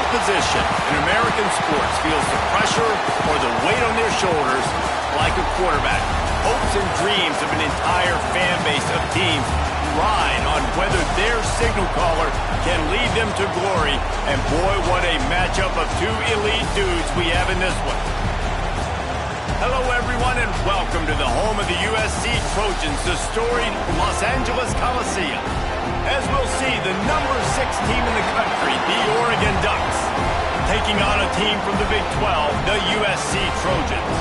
Position in American sports feels the pressure or the weight on their shoulders like a quarterback. Hopes and dreams of an entire fan base of teams ride on whether their signal caller can lead them to glory. And boy, what a matchup of two elite dudes we have in this one. Hello, everyone, and welcome to the home of the USC Trojans, the storied Los Angeles Coliseum. As we'll see, the number 6 team in the country, the Oregon Ducks, taking on a team from the Big 12, the USC Trojans.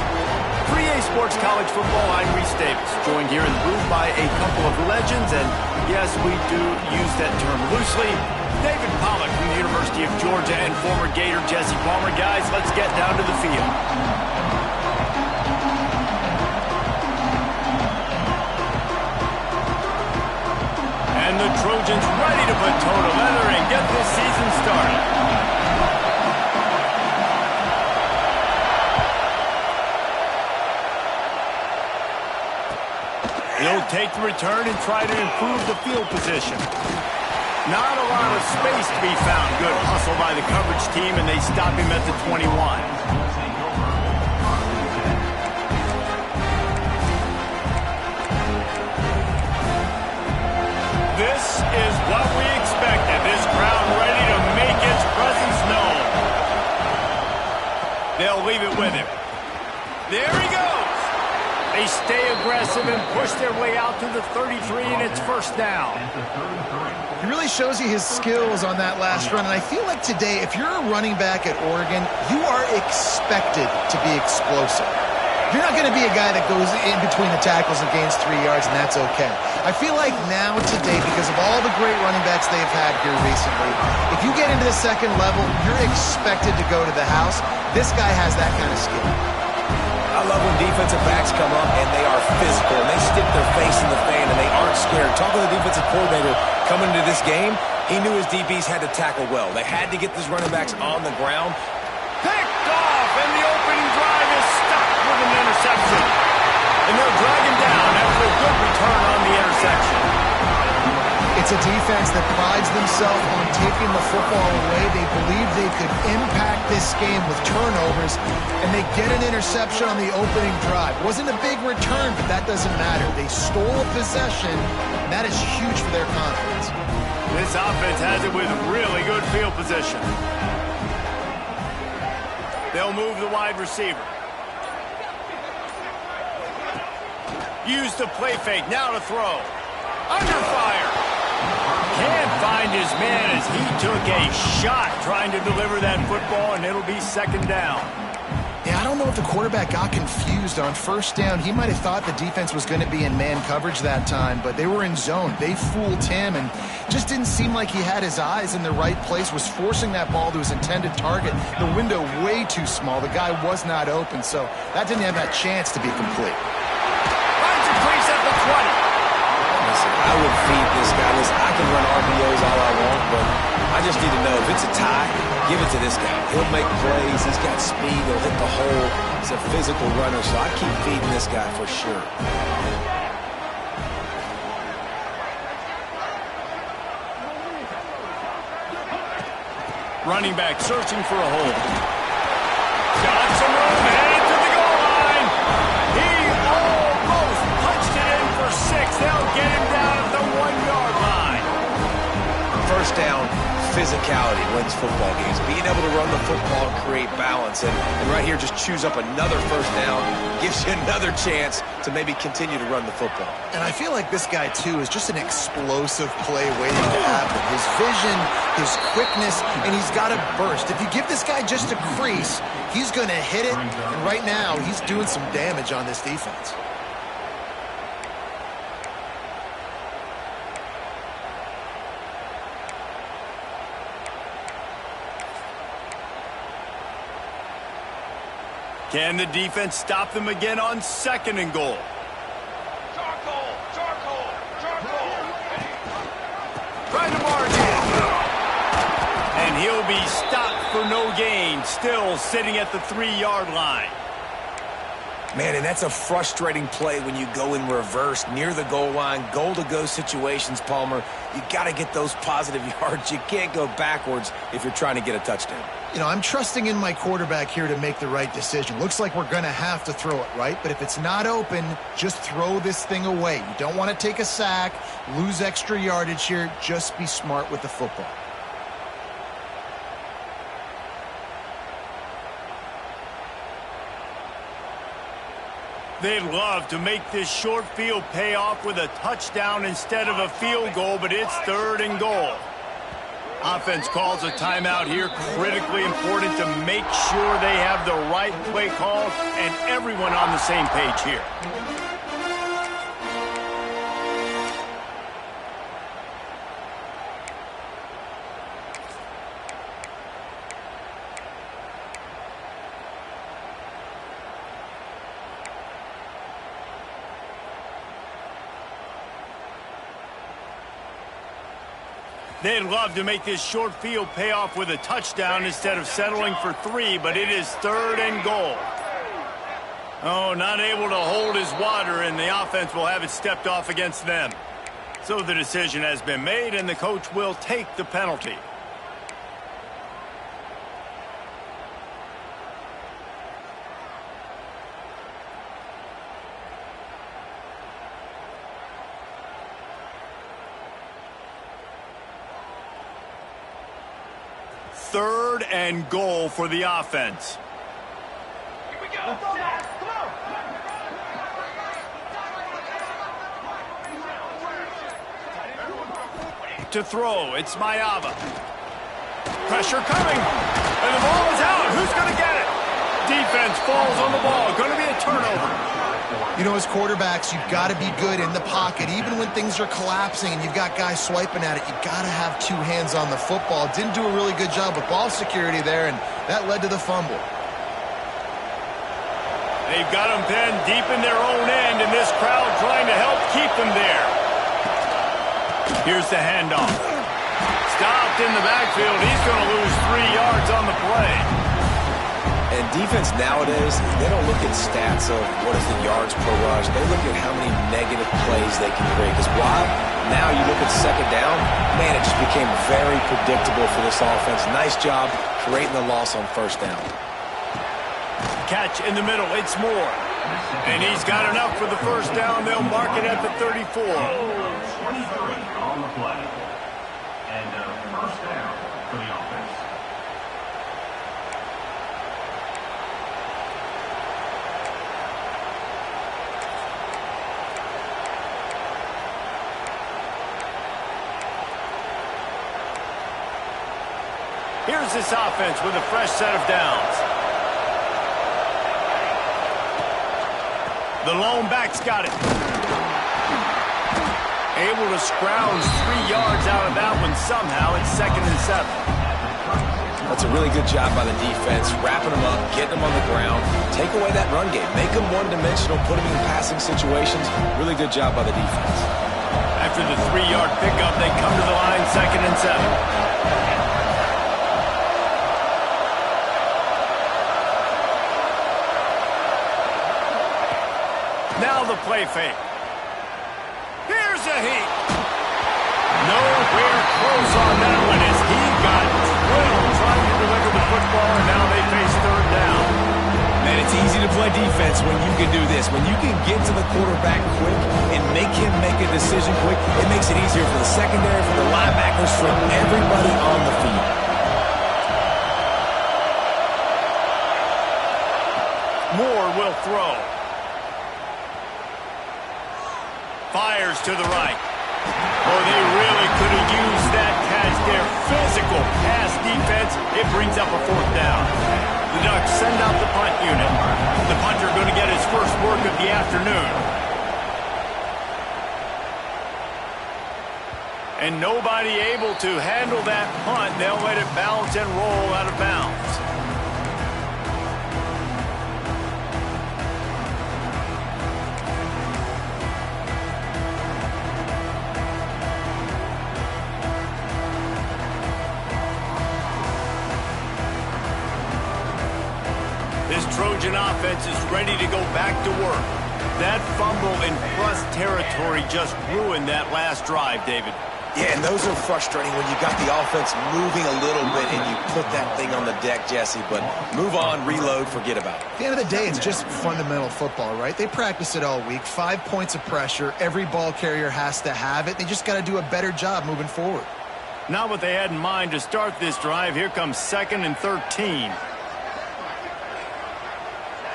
3A Sports College Football, I'm Reese Davis, joined here in the booth by a couple of legends, and yes, we do use that term loosely. David Pollock from the University of Georgia and former Gator Jesse Palmer. Guys, let's get down to the field. And the Trojans ready to put toe to leather and get this season started. He'll take the return and try to improve the field position. Not a lot of space to be found. Good hustle by the coverage team, and they stop him at the 21. This is what we expected. This crowd ready to make its presence known. They'll leave it with him. There he goes. They stay aggressive and push their way out to the 33, and it's first down. He really shows you his skills on that last run, and I feel like today, if you're a running back at Oregon, you are expected to be explosive. You're not going to be a guy that goes in between the tackles and gains 3 yards, and that's okay. I feel like now, today, because of all the great running backs they've had here recently, if you get into the second level, you're expected to go to the house. This guy has that kind of skill. I love when defensive backs come up and they are physical, and they stick their face in the fan, and they aren't scared. Talking to the defensive coordinator coming into this game, he knew his DBs had to tackle well. They had to get these running backs on the ground. Picked off, and the opening drive is stopped with an interception. And they'll drag him down after a good return on the interception. It's a defense that prides themselves on taking the football away. They believe they could impact this game with turnovers, and they get an interception on the opening drive. Wasn't a big return, but that doesn't matter. They stole a possession, and that is huge for their confidence. This offense has it with really good field position. They'll move the wide receiver. Use the play fake, now to throw. Under fire. Can't find his man as he took a shot trying to deliver that football, and it'll be second down. Yeah, I don't know if the quarterback got confused on first down. He might have thought the defense was going to be in man coverage that time, but they were in zone. They fooled him, and just didn't seem like he had his eyes in the right place, was forcing that ball to his intended target. The window way too small. The guy was not open, so that didn't have that chance to be complete. Runs a crease at the 20. Listen, I would feed this guy. Listen, I can run RPOs all I want, but I just need to know if it's a tie, give it to this guy. He'll make plays. He's got speed. He'll hit the hole. He's a physical runner, so I keep feeding this guy for sure. Running back searching for a hole. Got some room, headed to the goal line. He almost punched it in for 6. They'll get him down at the 1-yard line. First down, physicality wins football games. Being able to run the football and create balance. And right here, just choose up another first down. Gives you another chance to maybe continue to run the football. And I feel like this guy, too, is just an explosive play waiting to happen. His vision, his quickness, and he's got a burst. If you give this guy just a crease, he's going to hit it. And right now, he's doing some damage on this defense. Can the defense stop them again on 2nd and goal? Trying to barge in. And he'll be stopped for no gain, still sitting at the 3-yard line. Man, and that's a frustrating play when you go in reverse near the goal line, goal-to-go situations, Palmer. You got to get those positive yards. You can't go backwards if you're trying to get a touchdown. You know, I'm trusting in my quarterback here to make the right decision. Looks like we're going to have to throw it, right? But if it's not open, just throw this thing away. You don't want to take a sack, lose extra yardage here. Just be smart with the football. They'd love to make this short field pay off with a touchdown instead of a field goal, but it's 3rd and goal. Offense calls a timeout here, critically important to make sure they have the right play call and everyone on the same page here. They'd love to make this short field pay off with a touchdown instead of settling for 3, but it is 3rd and goal. Oh, not able to hold his water, and the offense will have it stepped off against them. So the decision has been made, and the coach will take the penalty. Third and goal for the offense. Here we go. Come on. To throw, it's Mayava. Pressure coming, and the ball is out. Who's going to get it? Defense falls on the ball. Going to be a turnover. You know, as quarterbacks, you've got to be good in the pocket. Even when things are collapsing and you've got guys swiping at it, you've got to have 2 hands on the football. Didn't do a really good job with ball security there, and that led to the fumble. They've got them pinned deep in their own end, and this crowd trying to help keep them there. Here's the handoff. Stopped in the backfield. He's going to lose 3 yards on the play. And defense nowadays, they don't look at stats of what is the yards per rush. They look at how many negative plays they can create. Because why? Now you look at 2nd down, man, it just became very predictable for this offense. Nice job creating the loss on 1st down. Catch in the middle. It's Moore. And he's got enough for the 1st down. They'll mark it at the 34. 23 on the play. And 1st down for the offense. Here's this offense with a fresh set of downs. The lone back's got it. Able to scrounge 3 yards out of that one somehow. It's 2nd and 7. That's a really good job by the defense, wrapping them up, getting them on the ground. Take away that run game. Make them one-dimensional, put them in passing situations. Really good job by the defense. After the 3-yard pickup, they come to the line 2nd and 7. Now the play fake. Here's a heat. Nowhere close on that one as he got drilled trying to deliver the football, and now they face 3rd down. Man, it's easy to play defense when you can do this. When you can get to the quarterback quick and make him make a decision quick, it makes it easier for the secondary, for the linebackers, for everybody on the field. Moore will throw. Fires to the right. Oh, they really could have used that catch there. Physical pass defense. It brings up a 4th down. The Ducks send out the punt unit. The punter going to get his first work of the afternoon. And nobody able to handle that punt. They'll let it bounce and roll out of bounds. Trojan offense is ready to go back to work. That fumble in plus territory just ruined that last drive, David. Yeah, and those are frustrating when you got the offense moving a little bit and you put that thing on the deck, Jesse. But move on, reload, forget about it. At the end of the day, it's just fundamental football, right? They practice it all week. 5 points of pressure. Every ball carrier has to have it. They just got to do a better job moving forward. Not what they had in mind to start this drive. Here comes 2nd and 13.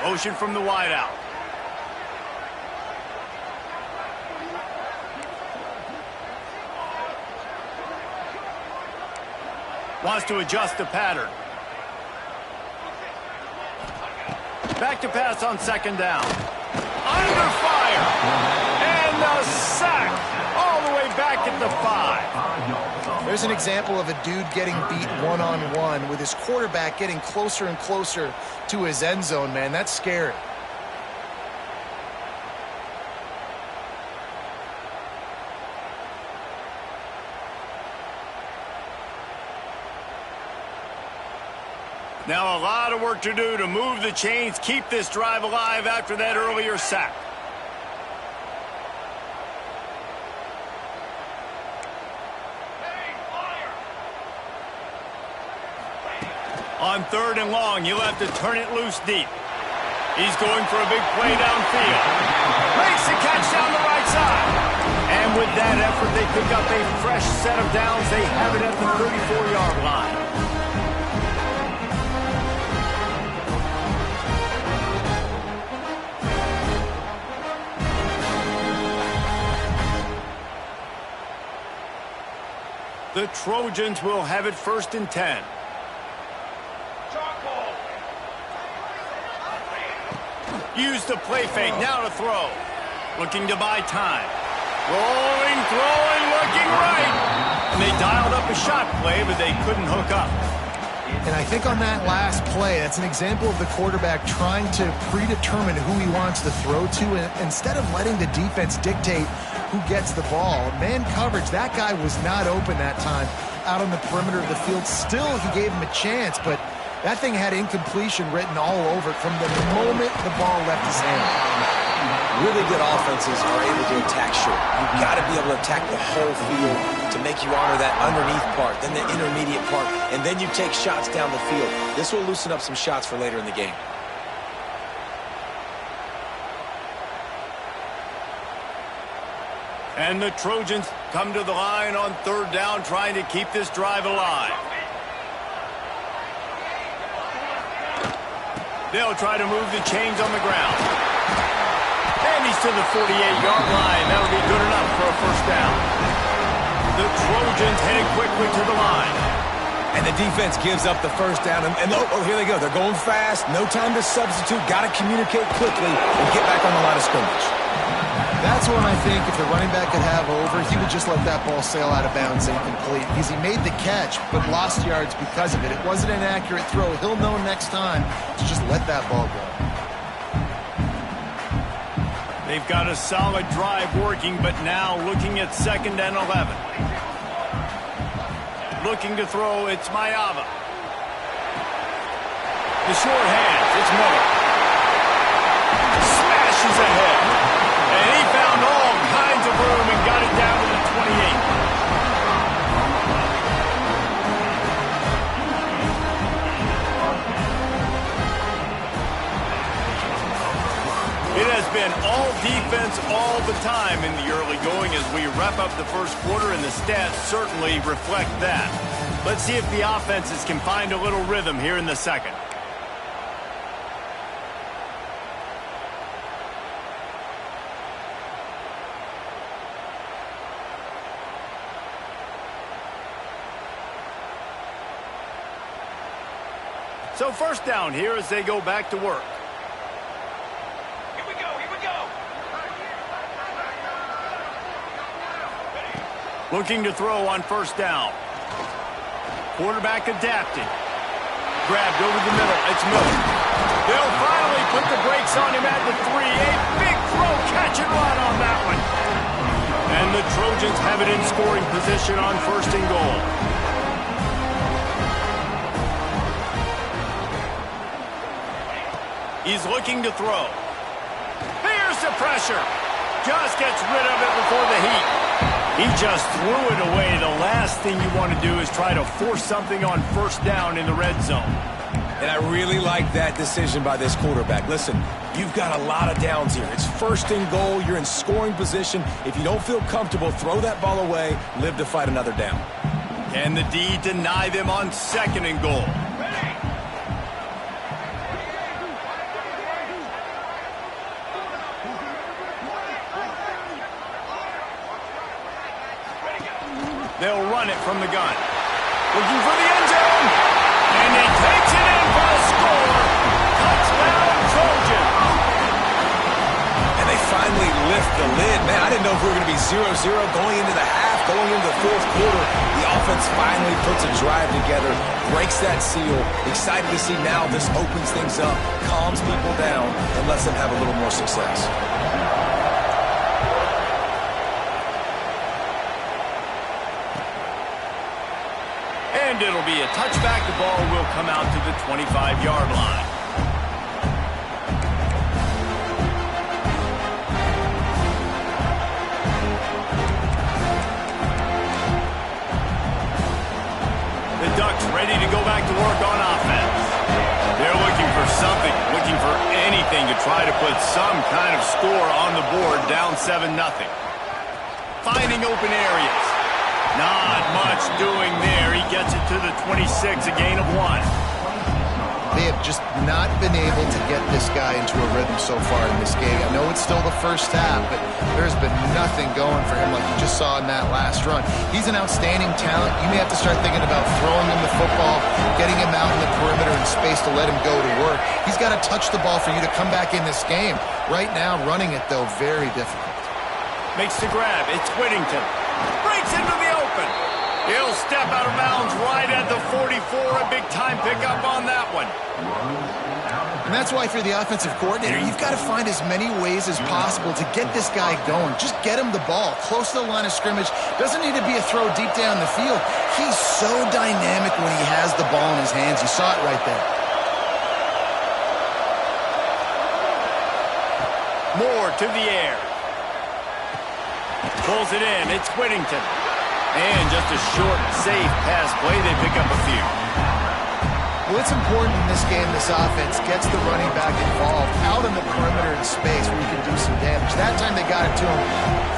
Motion from the wideout. Wants to adjust the pattern. Back to pass on 2nd down. Under fire. And the sack. All the way back at the 5. There's an example of a dude getting beat one-on-one with his quarterback getting closer and closer to his end zone, man. That's scary. Now a lot of work to do to move the chains, keep this drive alive after that earlier sack. On 3rd and long, you'll have to turn it loose deep. He's going for a big play downfield. Makes the catch down the right side. And with that effort, they pick up a fresh set of downs. They have it at the 34-yard line. The Trojans will have it 1st and 10. Use the play fake, now to throw. Looking to buy time. Rolling, throwing, looking right. And they dialed up a shot play, but they couldn't hook up. And I think on that last play, that's an example of the quarterback trying to predetermine who he wants to throw to, and instead of letting the defense dictate who gets the ball. Man coverage, that guy was not open that time out on the perimeter of the field. Still, he gave him a chance, but that thing had incompletion written all over it from the moment the ball left his hand. Really good offenses are able to attack short. You've got to be able to attack the whole field to make you honor that underneath part, then the intermediate part, and then you take shots down the field. This will loosen up some shots for later in the game. And the Trojans come to the line on 3rd down, trying to keep this drive alive. They'll try to move the chains on the ground. And he's to the 48-yard line. That'll be good enough for a 1st down. The Trojans headed quickly to the line. And the defense gives up the 1st down. And here they go. They're going fast. No time to substitute. Got to communicate quickly and get back on the line of scrimmage. That's when I think if the running back could have over, he would just let that ball sail out of bounds incomplete, because he made the catch but lost yards because of it. It wasn't an accurate throw. He'll know next time to just let that ball go. They've got a solid drive working, but now looking at 2nd and 11. Looking to throw, it's Mayava. The short hands, it's Miller. Smashes ahead. And he found all kinds of room and got it down to the 28. It has been all defense all the time in the early going as we wrap up the 1st quarter, and the stats certainly reflect that. Let's see if the offenses can find a little rhythm here in the 2nd. So 1st down here as they go back to work. Here we go, here we go. Looking to throw on 1st down. Quarterback adapting. Grabbed over the middle. It's Miller. They'll finally put the brakes on him at the 3. A big throw, catch and run on that one. And the Trojans have it in scoring position on 1st and goal. He's looking to throw. Here's the pressure. Just gets rid of it before the heat. He just threw it away. The last thing you want to do is try to force something on first down in the red zone. And I really like that decision by this quarterback. Listen, you've got a lot of downs here. It's first and goal. You're in scoring position. If you don't feel comfortable, throw that ball away. Live to fight another down. Can the D deny them on second and goal? They'll run it from the gun. Looking for the end zone. And he takes it in for a score. Touchdown, Trojan. And they finally lift the lid. Man, I didn't know if we were going to be 0-0 going into the half, going into the fourth quarter. The offense finally puts a drive together, breaks that seal. Excited to see now this opens things up, calms people down, and lets them have a little more success. And it'll be a touchback. The ball will come out to the 25-yard line. The Ducks ready to go back to work on offense. They're looking for something, looking for anything to try to put some kind of score on the board, down 7-0. Finding open areas. Not much doing there. He gets it to the 26, a gain of 1. They have just not been able to get this guy into a rhythm so far in this game. I know it's still the first half, but there's been nothing going for him like you just saw in that last run. He's an outstanding talent. You may have to start thinking about throwing him the football, getting him out in the perimeter in space to let him go to work. He's got to touch the ball for you to come back in this game. Right now, running it, though, very difficult. Makes the grab. It's Whittington. Breaks into the open. He'll step out of bounds right at the 44. A big-time pickup on that one. And that's why if you're the offensive coordinator, you've got to find as many ways as possible to get this guy going. Just get him the ball close to the line of scrimmage. Doesn't need to be a throw deep down the field. He's so dynamic when he has the ball in his hands. You saw it right there. Moore to the air. Pulls it in. It's Whittington. And just a short, safe pass play. They pick up a few. Well, it's important in this game this offense gets the running back involved out in the perimeter in space where you can do some damage. That time they got it to him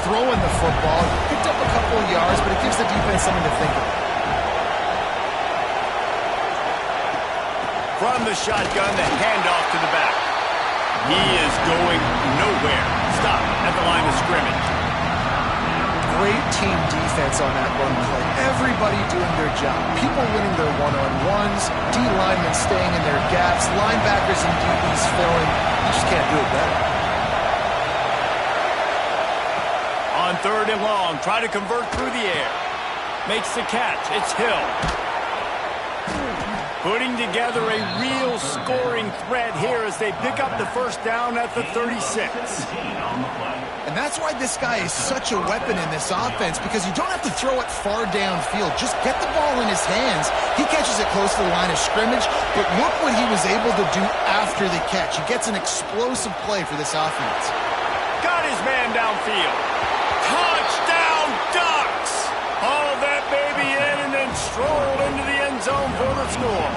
throwing the football. Picked up a couple of yards, but it gives the defense something to think about. From the shotgun, the handoff to the back. He is going nowhere. Stop at the line of scrimmage. Great team defense on that run play. Everybody doing their job. People winning their one-on-ones, D linemen staying in their gaps, linebackers and DBs filling. You just can't do it better. On third and long, try to convert through the air. Makes the catch. It's Hill. Putting together a real scoring threat here as they pick up the first down at the 36. And that's why this guy is such a weapon in this offense, because you don't have to throw it far downfield. Just get the ball in his hands. He catches it close to the line of scrimmage, but look what he was able to do after the catch. He gets an explosive play for this offense. Got his man downfield. Touchdown, Ducks! Haul that baby in and then stroll into the end zone for the score.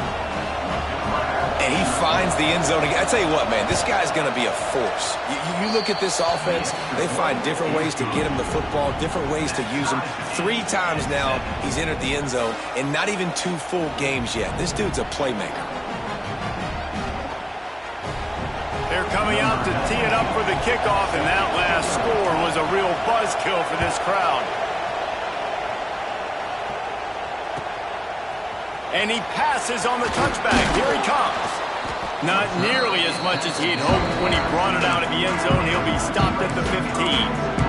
And he finds the end zone again. I tell you what, man, this guy's going to be a force. You look at this offense, they find different ways to get him the football, different ways to use him. 3 times now he's entered the end zone, and not even 2 full games yet. This dude's a playmaker. They're coming out to tee it up for the kickoff, and that last score was a real buzzkill for this crowd. And he passes on the touchback. Here he comes. Not nearly as much as he had hoped when he brought it out of the end zone. He'll be stopped at the 15.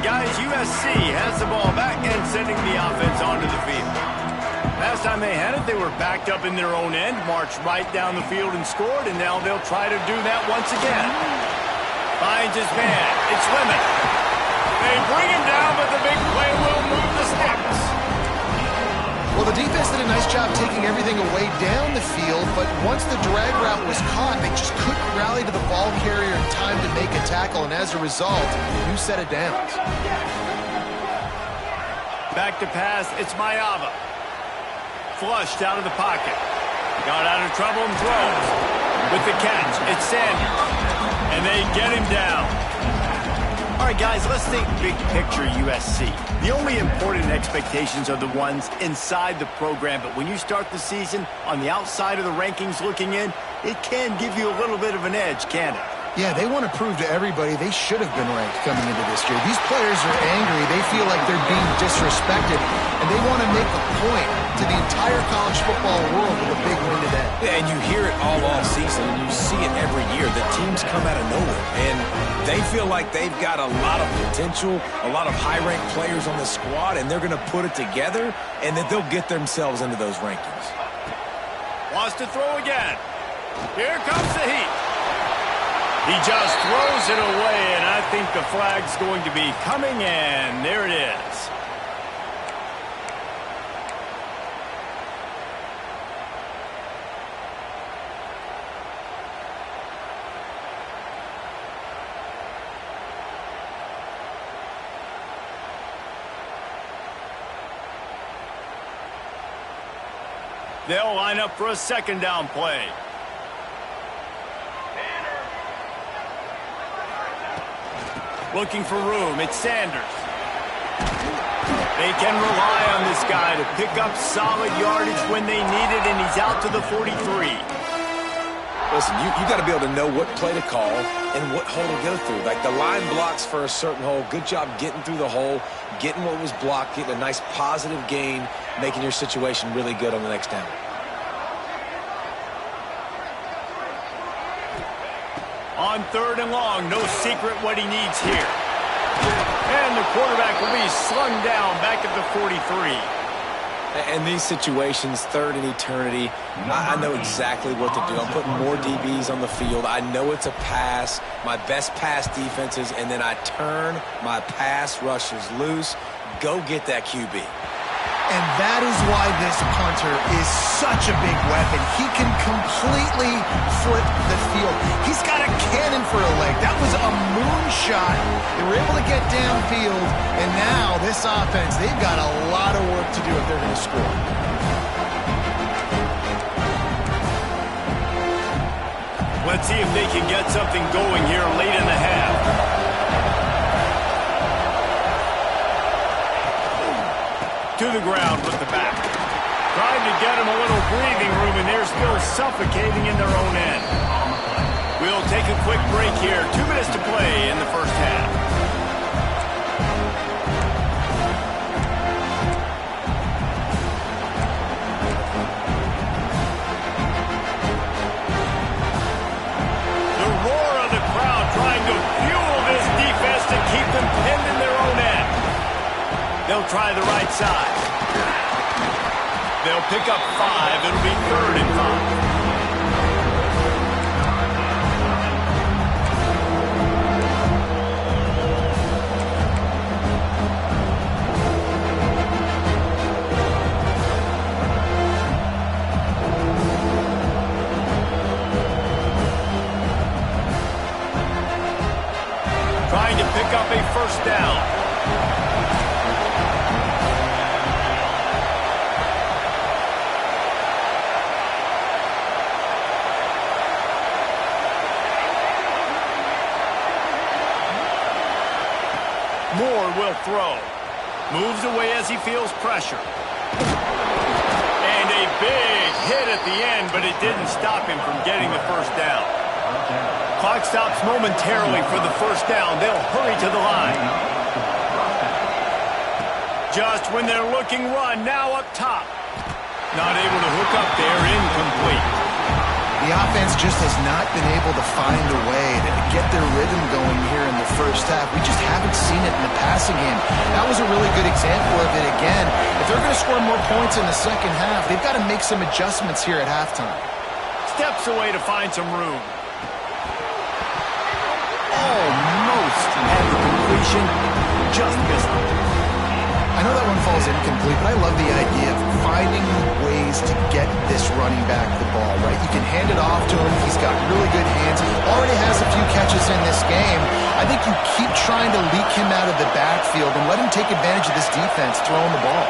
Guys, USC has the ball back and sending the offense onto the field. Last time they had it, they were backed up in their own end, marched right down the field and scored, and now they'll try to do that once again. Finds his man. It's Lemon. They bring him down, but the big play will move the sticks. Well, the defense did a nice job taking everything away down the field, but once the drag route was caught, they just couldn't rally to the ball carrier in time to make a tackle, and as a result, new set of downs. Back to pass, it's Mayava. Flushed out of the pocket. Got out of trouble and throws. With the catch, it's Sanders. And they get him down. All right, guys, let's think big picture USC. The only important expectations are the ones inside the program, but when you start the season on the outside of the rankings looking in, it can give you a little bit of an edge, can it? Yeah, they want to prove to everybody they should have been ranked coming into this year. These players are angry. They feel like they're being disrespected, and they want to make a point to the entire college football world with a big win today. Yeah, and you hear it all off season, and you see it every year. The teams come out of nowhere, and they feel like they've got a lot of potential, a lot of high-ranked players on the squad, and they're going to put it together, and that they'll get themselves into those rankings. Wants to throw again. Here comes the heat. He just throws it away, and I think the flag's going to be coming in. There it is. They'll line up for a second down play. Looking for room, it's Sanders. They can rely on this guy to pick up solid yardage when they need it, and he's out to the 43. Listen, you got to be able to know what play to call and what hole to go through. Like the line blocks for a certain hole. Good job getting through the hole, getting what was blocked, getting a nice positive gain, making your situation really good on the next down. On third and long, no secret what he needs here. And the quarterback will be slung down back at the 43. And these situations, third and eternity, I know exactly what to do. I'm putting more DBs on the field. I know it's a pass, my best pass defenses, and then I turn my pass rushers loose. Go get that QB. And that is why this punter is such a big weapon. He can completely flip the field. He's got a cannon for a leg. That was a moonshot. They were able to get downfield, and now this offense, they've got a lot of work to do if they're going to score. Let's see if they can get something going here late in the half. To the ground with the back. Trying to get him a little breathing room, and they're still suffocating in their own end. We'll take a quick break here. 2 minutes to play in the first half. The roar of the crowd trying to fuel this defense to keep them pinned in their own end. They'll try the right side. They'll pick up 5. It'll be 3rd and 5. Trying to pick up a first down. Moore will throw. Moves away as he feels pressure. And a big hit at the end, but it didn't stop him from getting the first down. Clock stops momentarily for the first down. They'll hurry to the line. Just when they're looking run, now up top. Not able to hook up there, incomplete. The offense just has not been able to find a way to get their rhythm going here in the first half. We just haven't seen it in the passing game. That was a really good example of it again. If they're going to score more points in the second half, they've got to make some adjustments here at halftime. Steps away to find some room. Almost had the completion. just missed him. I know that one falls incomplete, but I love the idea of finding ways to get this running back the ball, right? You can hand it off to him. He's got really good hands. He already has a few catches in this game. I think you keep trying to leak him out of the backfield and let him take advantage of this defense throwing the ball.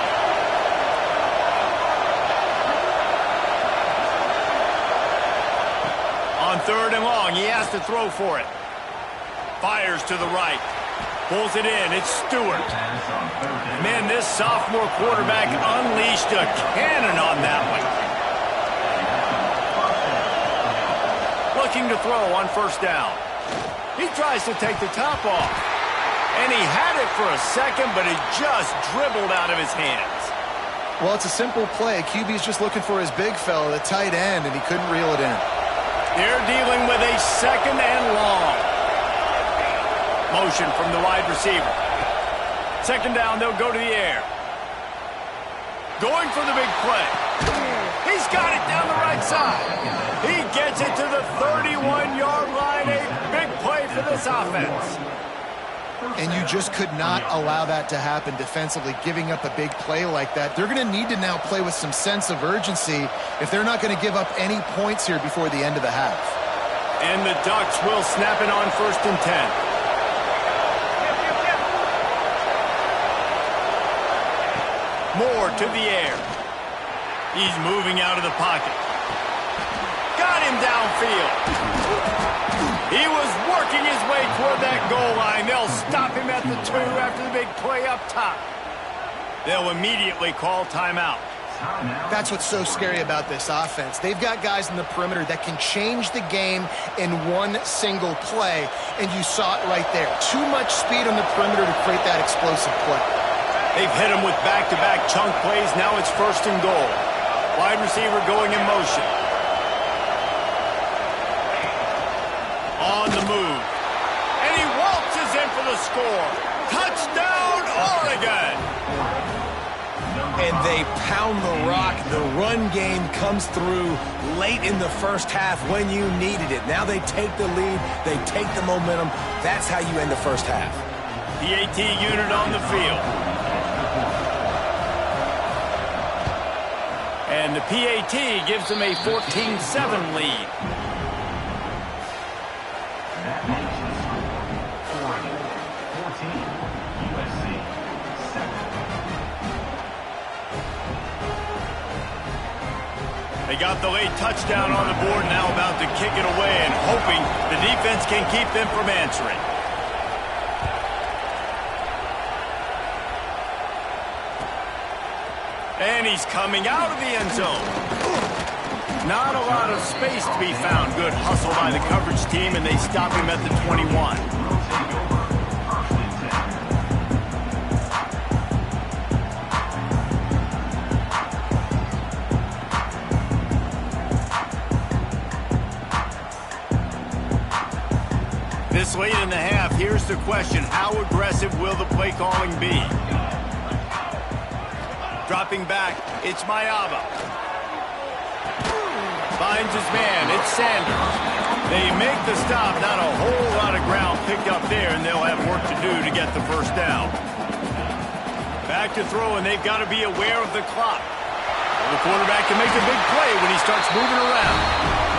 On 3rd and long, he has to throw for it. Fires to the right. Pulls it in. It's Stewart. Man, this sophomore quarterback unleashed a cannon on that one. Looking to throw on 1st down. He tries to take the top off. And he had it for a second, but it just dribbled out of his hands. Well, it's a simple play. QB's just looking for his big fella, the tight end, and he couldn't reel it in. They're dealing with a 2nd and long. Motion from the wide receiver. 2nd down, they'll go to the air. Going for the big play. He's got it down the right side. He gets it to the 31-yard line. A big play for this offense. And you just could not allow that to happen defensively, giving up a big play like that. They're going to need to now play with some sense of urgency if they're not going to give up any points here before the end of the half. And the Ducks will snap it on 1st and 10. Moore to the air. He's moving out of the pocket. Got him downfield. He was working his way toward that goal line. They'll stop him at the 2 after the big play up top. They'll immediately call timeout. That's what's so scary about this offense. They've got guys in the perimeter that can change the game in one single play, and you saw it right there. Too much speed on the perimeter to create that explosive play. They've hit him with back-to-back chunk plays. Now it's 1st and goal. Wide receiver going in motion. On the move. And he waltzes in for the score. Touchdown, Oregon! And they pound the rock. The run game comes through late in the 1st half when you needed it. Now they take the lead. They take the momentum. That's how you end the 1st half. PAT unit on the field. And the PAT gives them a 14-7 lead. That makes the score 14, USC 7. They got the late touchdown on the board, now about to kick it away and hoping the defense can keep them from answering. And he's coming out of the end zone. Not a lot of space to be found. Good hustle by the coverage team, and they stop him at the 21. This late in the half, here's the question. How aggressive will the play calling be? Dropping back, it's Mayava. Finds his man, it's Sanders. They make the stop, not a whole lot of ground picked up there, and they'll have work to do to get the 1st down. Back to throw, and they've got to be aware of the clock. The quarterback can make a big play when he starts moving around.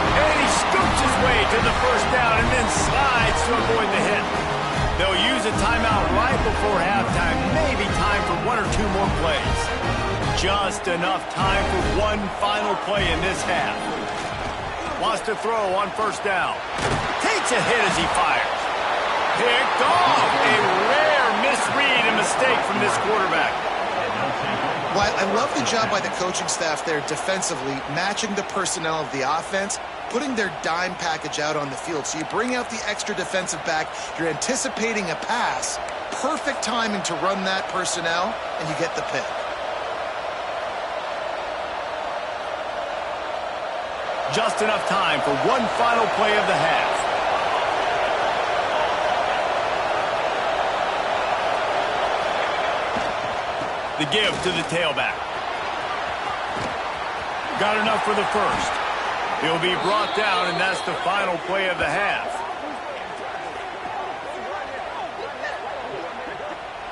And he scoops his way to the 1st down and then slides to avoid the hit. They'll use a timeout right before halftime, maybe time for 1 or 2 more plays. Just enough time for one final play in this half. Wants to throw on 1st down. Takes a hit as he fires. Picked off. A rare misread and mistake from this quarterback. Well, I love the job by the coaching staff there defensively, matching the personnel of the offense, putting their dime package out on the field. So you bring out the extra defensive back, you're anticipating a pass, perfect timing to run that personnel, and you get the pick. Just enough time for one final play of the half. The give to the tailback. Got enough for the 1st. He'll be brought down, and that's the final play of the half.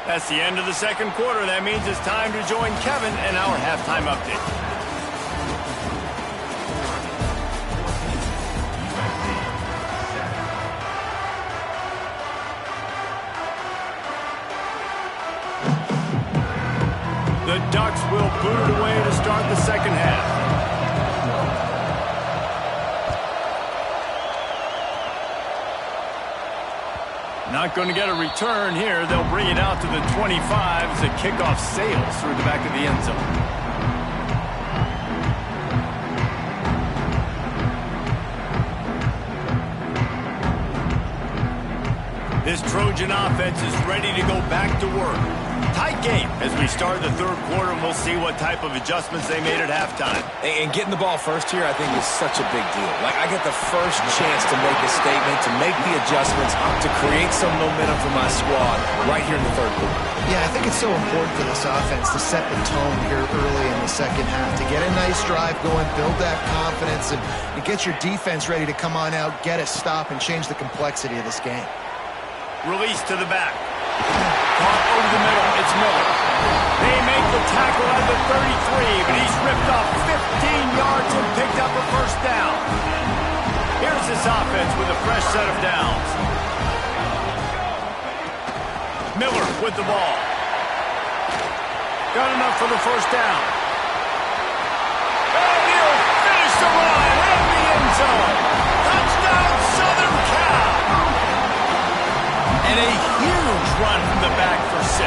That's the end of the second quarter. That means it's time to join Kevin in our halftime update. The Ducks will boot it away to start the second half. Not going to get a return here. They'll bring it out to the 25 as the kickoff sails through the back of the end zone. This Trojan offense is ready to go back to work. Tight game as we start the third quarter, and we'll see what type of adjustments they made at halftime. And getting the ball first here, I think, is such a big deal. Like, I get the first chance to make a statement, to make the adjustments, to create some momentum for my squad right here in the third quarter. Yeah, I think it's so important for this offense to set the tone here early in the second half, to get a nice drive going, build that confidence, and get your defense ready to come on out, get a stop, and change the complexity of this game. Release to the back. Caught over the middle. It's Miller. They make the tackle at the 33, but he's ripped off 15 yards and picked up a first down. Here's this offense with a fresh set of downs. Miller with the ball. Got enough for the first down. And he'll finish the run in the end zone. Touchdown, Southern Cal. And a huge run from the back for 6.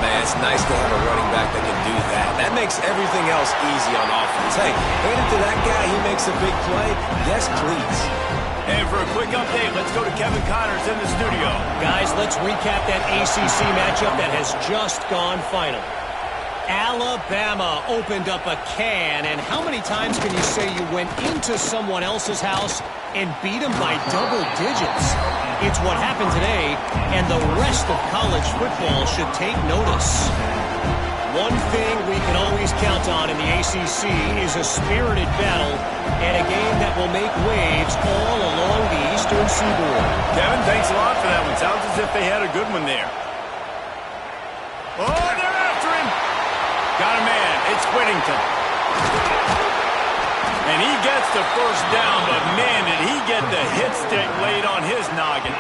Man, it's nice to have a running back that can do that. That makes everything else easy on offense. Hey, hand it to that guy. He makes a big play. Yes, please. And for a quick update, let's go to Kevin Connors in the studio. Guys, let's recap that ACC matchup that has just gone final. Alabama opened up a can, and how many times can you say you went into someone else's house and beat them by double digits? It's what happened today, and the rest of college football should take notice. One thing we can always count on in the ACC is a spirited battle and a game that will make waves all along the Eastern Seaboard. Kevin, thanks a lot for that one. Sounds as if they had a good one there. Oh, they're after him. Got a man. It's Whittington. And he gets the first down, but man, did he get the hit stick laid on his noggin.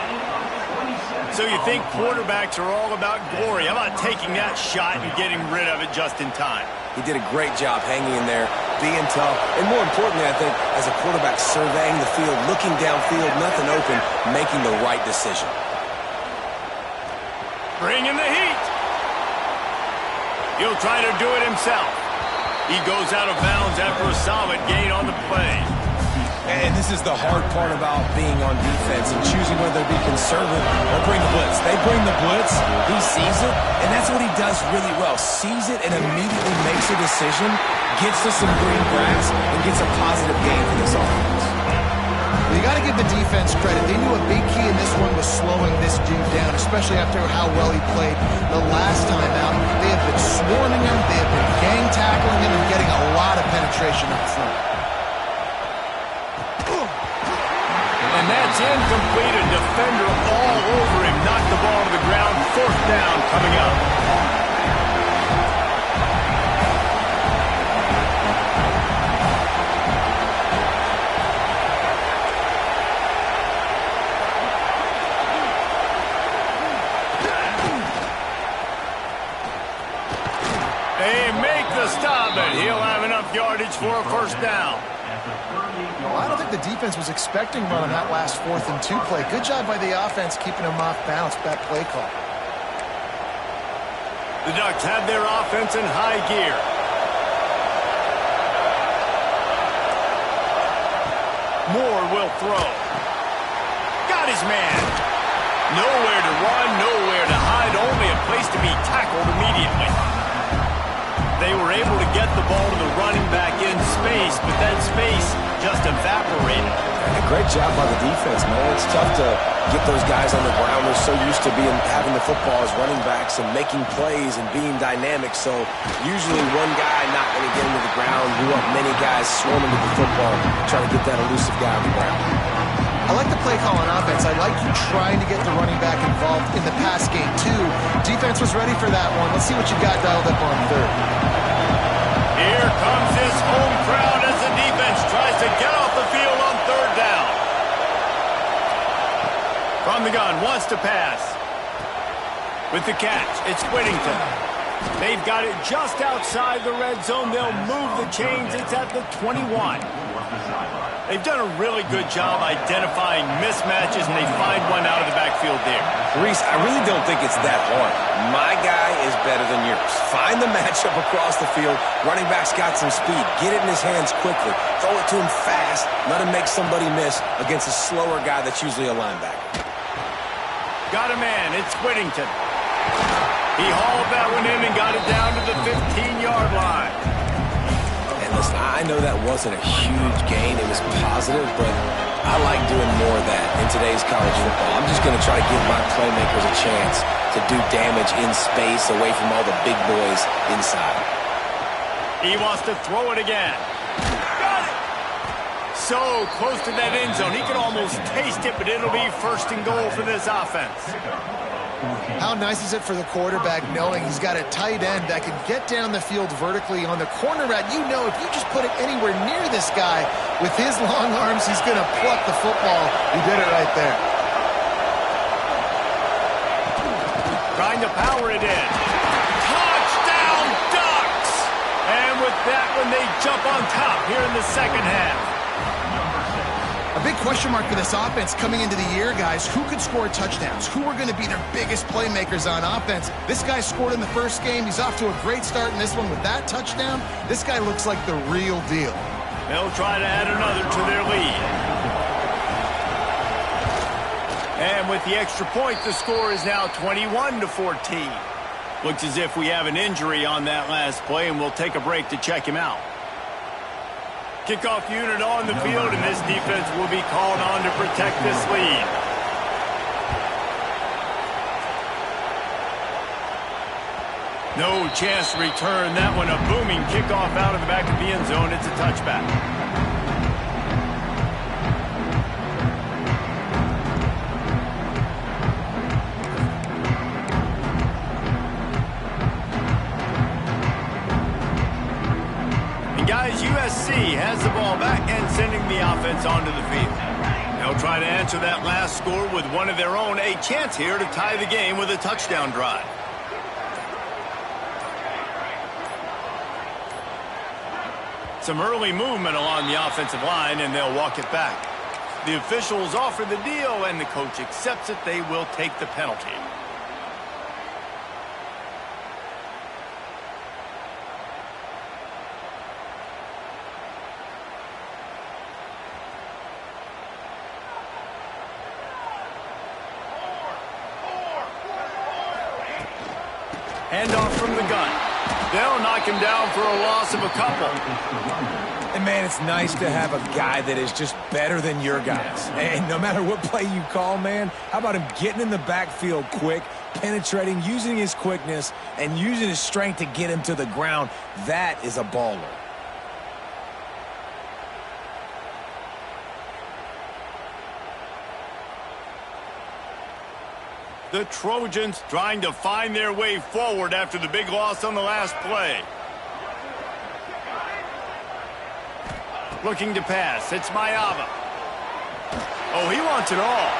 So you think quarterbacks are all about glory. How about taking that shot and getting rid of it just in time? He did a great job hanging in there, being tough, and more importantly, I think, as a quarterback, surveying the field, looking downfield, nothing open, making the right decision. Bring in the heat. He'll try to do it himself. He goes out of bounds after a solid gain on the play. And this is the hard part about being on defense and choosing whether to be conservative or bring the blitz. They bring the blitz, he sees it, and that's what he does really well. Sees it and immediately makes a decision, gets to some green grass, and gets a positive gain for this offense. You got to give the defense credit. They knew a big key in this one was slowing this dude down, especially after how well he played the last time out. They have been swarming him, they have been gang tackling him, and getting a lot of penetration up front. And that's incomplete. A defender all over him. Knocked the ball to the ground. Fourth down coming up. They make the stop, and he'll have enough yardage for a first down. Well, I don't think the defense was expecting run on that last 4th and 2 play. Good job by the offense keeping him off balance. That play call. The Ducks have their offense in high gear. Moore will throw. Got his man. Nowhere to run, nowhere to hide, only a place to be tackled immediately. They were able to get the ball to the running back in space, but that space just evaporated. A great job by the defense, man. It's tough to get those guys on the ground. They're so used to having the football as running backs and making plays and being dynamic. So usually one guy not going to get into the ground. You want many guys swarming to the football, trying to get that elusive guy on the ground. I like the play call on offense. I like you trying to get the running back involved in the pass game, too. Defense was ready for that one. Let's see what you got dialed up on third. Here comes this home crowd as the defense tries to get off the field on third down. From the gun, wants to pass. With the catch, it's Whittington. They've got it just outside the red zone. They'll move the chains. It's at the 21. They've done a really good job identifying mismatches, and they find one out of the backfield there. Reese, I really don't think it's that hard. My guy is better than yours. Find the matchup across the field. Running back's got some speed. Get it in his hands quickly. Throw it to him fast. Let him make somebody miss against a slower guy that's usually a linebacker. Got a man. It's Whittington. He hauled that one in and got it down to the 15-yard line. And listen, I know that wasn't a huge gain. It was positive, but I like doing more of that in today's college football. I'm just going to try to give my playmakers a chance to do damage in space away from all the big boys inside. He wants to throw it again. Got it! So close to that end zone. He can almost taste it, but it'll be first and goal for this offense. How nice is it for the quarterback knowing he's got a tight end that can get down the field vertically on the corner route? You know if you just put it anywhere near this guy with his long arms, he's going to pluck the football. He did it right there. Trying to power it in. Touchdown Ducks! And with that one, they jump on top here in the second half. A big question mark for this offense coming into the year, guys. Who could score touchdowns? Who are going to be their biggest playmakers on offense? This guy scored in the first game. He's off to a great start in this one with that touchdown. This guy looks like the real deal. They'll try to add another to their lead. And with the extra point, the score is now 21-14. Looks as if we have an injury on that last play, and we'll take a break to check him out. Kickoff unit on the field, and this defense will be called on to protect this lead. No chance to return that one. A booming kickoff out of the back of the end zone. It's a touchback. Guys, USC has the ball back and sending the offense onto the field. They'll try to answer that last score with one of their own. A chance here to tie the game with a touchdown drive. Some early movement along the offensive line, and they'll walk it back. The officials offer the deal, and the coach accepts it. They will take the penalty. Handoff from the gun. They'll knock him down for a loss of a couple. And, man, it's nice to have a guy that is just better than your guys. And no matter what play you call, man, how about him getting in the backfield quick, penetrating, using his quickness, and using his strength to get him to the ground? That is a baller. The Trojans trying to find their way forward after the big loss on the last play. Looking to pass. It's Mayava. Oh, he wants it all.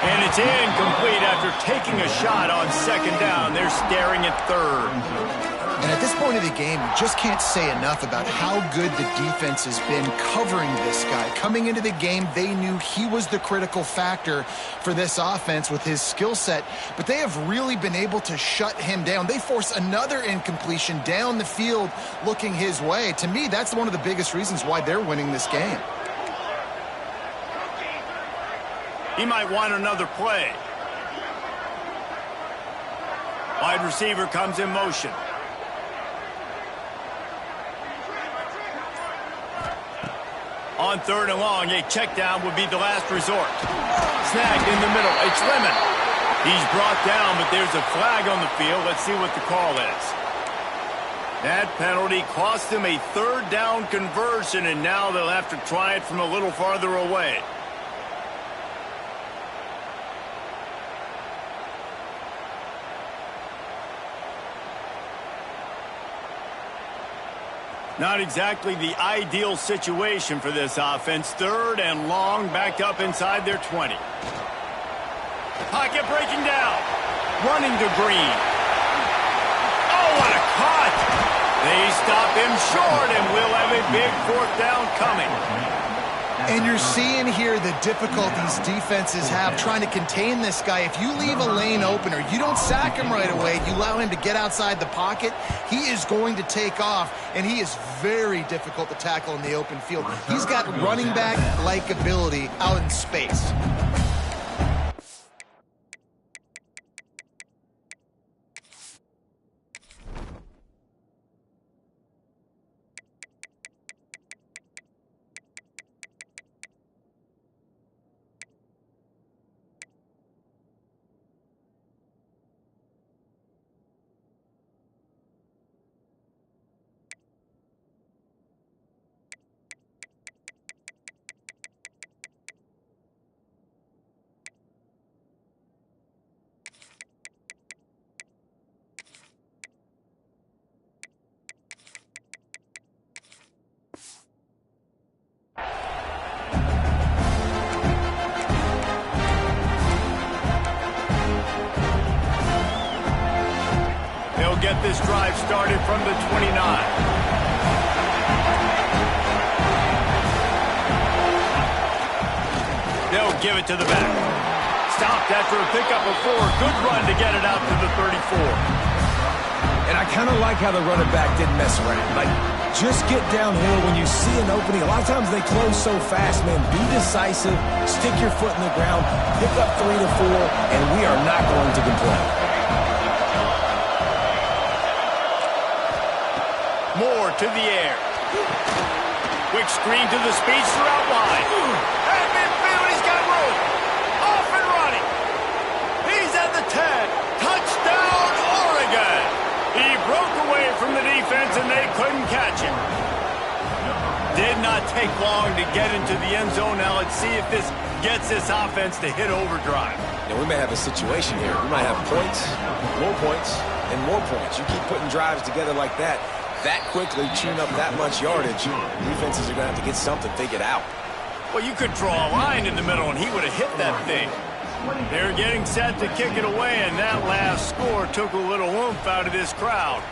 And it's incomplete after taking a shot on second down. They're staring at third. And at this point of the game, you just can't say enough about how good the defense has been covering this guy. Coming into the game, they knew he was the critical factor for this offense with his skill set, but they have really been able to shut him down. They force another incompletion down the field looking his way. To me, that's one of the biggest reasons why they're winning this game. He might want another play. Wide receiver comes in motion. On third and long, a check down would be the last resort. Snagged in the middle. It's Lemon. He's brought down, but there's a flag on the field. Let's see what the call is. That penalty cost him a third down conversion, and now they'll have to try it from a little farther away. Not exactly the ideal situation for this offense. 3rd and long, backed up inside their 20. Pocket breaking down. Running to Green. Oh, what a cut! They stop him short, and we'll have a big 4th down coming. And you're seeing here the difficulties defenses have trying to contain this guy. If you leave a lane open or you don't sack him right away, you allow him to get outside the pocket, he is going to take off, and he is very difficult to tackle in the open field. He's got running back-like ability out in space. Get this drive started from the 29. They'll give it to the back. Stopped after a pickup of 4. Good run to get it out to the 34. And I kind of like how the running back didn't mess around. Like, just get downhill when you see an opening. A lot of times they close so fast, man. Be decisive, stick your foot in the ground, pick up 3 to 4, and we are not going to complain. Moore to the air. Quick screen to the speedster out wide. At midfield, he's got room. Off and running. He's at the 10. Touchdown, Oregon. He broke away from the defense, and they couldn't catch him. Did not take long to get into the end zone. Now let's see if this gets this offense to hit overdrive. Now, we may have a situation here. We might have points, and more points. You keep putting drives together like that quickly, tune up that much yardage, defenses are going to have to get something figured out. Well, you could draw a line in the middle, and he would have hit that thing. They're getting set to kick it away, and that last score took a little oomph out of this crowd.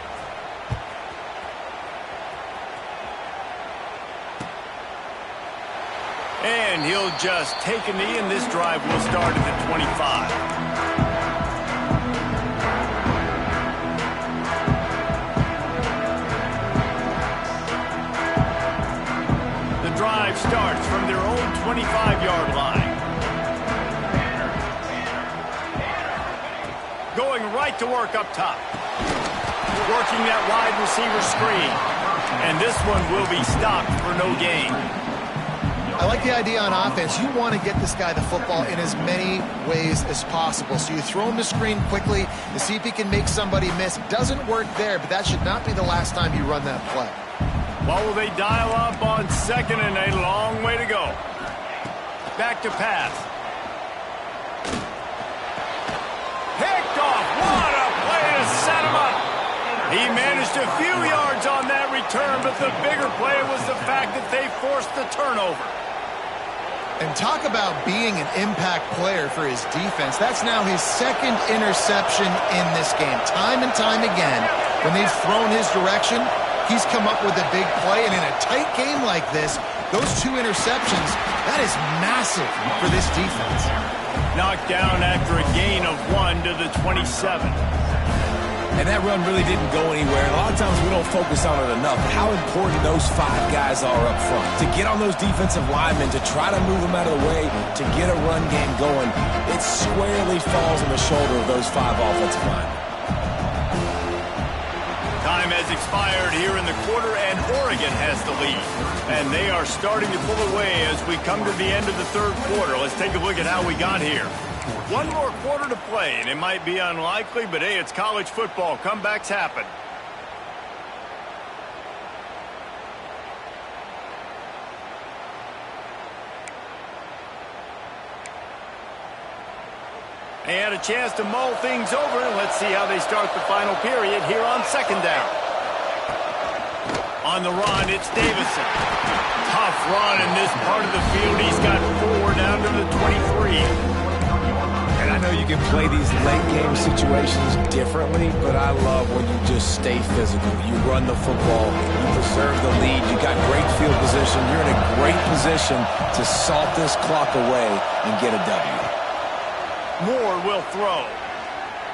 And he'll just take a knee, and this drive will start at the 25. Drive starts from their own 25-yard line. Going right to work up top. Working that wide receiver screen. And this one will be stopped for no gain. I like the idea on offense. You want to get this guy the football in as many ways as possible. So you throw him the screen quickly to see if he can make somebody miss. Doesn't work there, but that should not be the last time you run that play. Well, will they dial up on 2nd and a long way to go? Back to pass. Picked off. What a play to set him up. He managed a few yards on that return, but the bigger play was the fact that they forced the turnover. And talk about being an impact player for his defense. That's now his 2nd interception in this game. Time and time again, when they've thrown his direction, he's come up with a big play, and in a tight game like this, those 2 interceptions, that is massive for this defense. Knocked down after a gain of 1 to the 27. And that run really didn't go anywhere. And a lot of times we don't focus on it enough. How important those 5 guys are up front. To get on those defensive linemen, to try to move them out of the way, to get a run game going, it squarely falls on the shoulder of those 5 offensive linemen. Time has expired here in the quarter, and Oregon has the lead. And they are starting to pull away as we come to the end of the 3rd quarter. Let's take a look at how we got here. 1 more quarter to play, and it might be unlikely, but hey, it's college football. Comebacks happen. They had a chance to mull things over, and let's see how they start the final period here on 2nd down. On the run, it's Davison. Tough run in this part of the field. He's got 4 down to the 23. And I know you can play these late game situations differently, but I love when you just stay physical. You run the football, you preserve the lead, you got great field position. You're in a great position to salt this clock away and get a W. Moore will throw.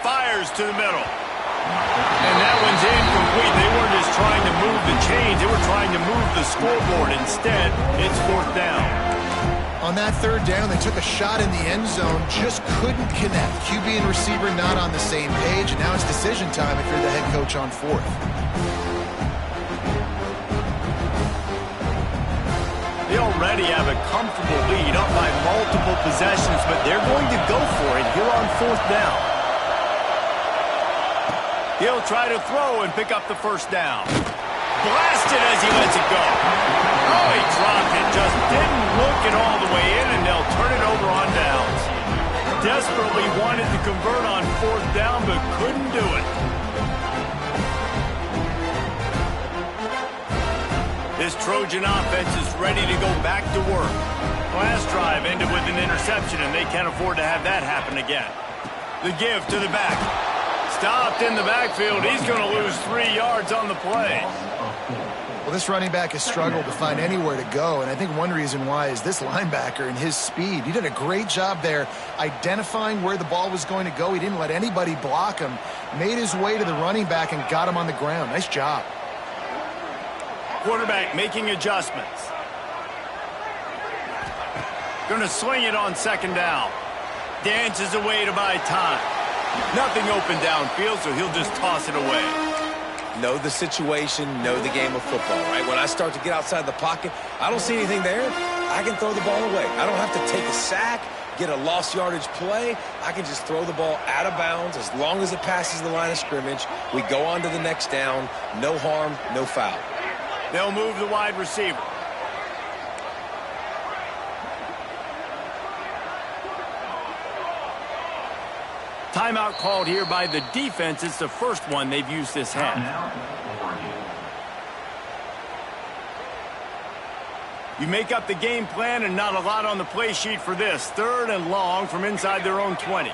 Fires to the middle. And that one's incomplete. They weren't just trying to move the chains. They were trying to move the scoreboard. Instead, it's 4th down. On that 3rd down, they took a shot in the end zone, just couldn't connect. QB and receiver not on the same page, and now it's decision time if you're the head coach on 4th. They already have a comfortable lead, up by multiple possessions, but they're going to go for it here on 4th down. He'll try to throw and pick up the 1st down. Blasted as he lets it go. Oh, he dropped it. Just didn't look it all the way in, and they'll turn it over on downs. Desperately wanted to convert on 4th down, but couldn't do it. This Trojan offense is ready to go back to work. Last drive ended with an interception, and they can't afford to have that happen again. The give to the back. Stopped in the backfield. He's going to lose 3 yards on the play. Well, this running back has struggled to find anywhere to go, and I think one reason why is this linebacker and his speed. He did a great job there identifying where the ball was going to go. He didn't let anybody block him, made his way to the running back and got him on the ground. Nice job. Quarterback making adjustments. Going to swing it on 2nd down. Dances away to buy time. Nothing open downfield, so he'll just toss it away. Know the situation, know the game of football, right? When I start to get outside the pocket, I don't see anything there. I can throw the ball away. I don't have to take a sack, get a lost yardage play. I can just throw the ball out of bounds as long as it passes the line of scrimmage. We go on to the next down. No harm, no foul. They'll move the wide receiver. Timeout called here by the defense. It's the first one they've used this half. You make up the game plan and not a lot on the play sheet for this. 3rd and long from inside their own 20.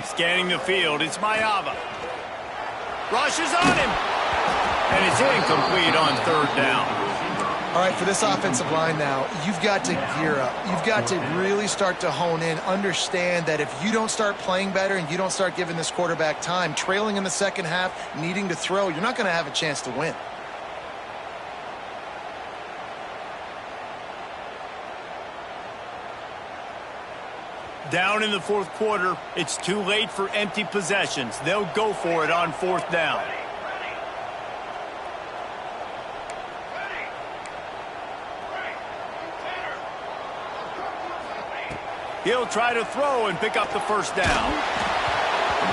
Scanning the field, it's Mayava. Rushes on him. And it's incomplete on 3rd down. All right, for this offensive line now, you've got to gear up. You've got to really start to hone in, understand that if you don't start playing better and you don't start giving this quarterback time, trailing in the 2nd half, needing to throw, you're not going to have a chance to win. Down in the 4th quarter, it's too late for empty possessions. They'll go for it on 4th down. He'll try to throw and pick up the 1st down.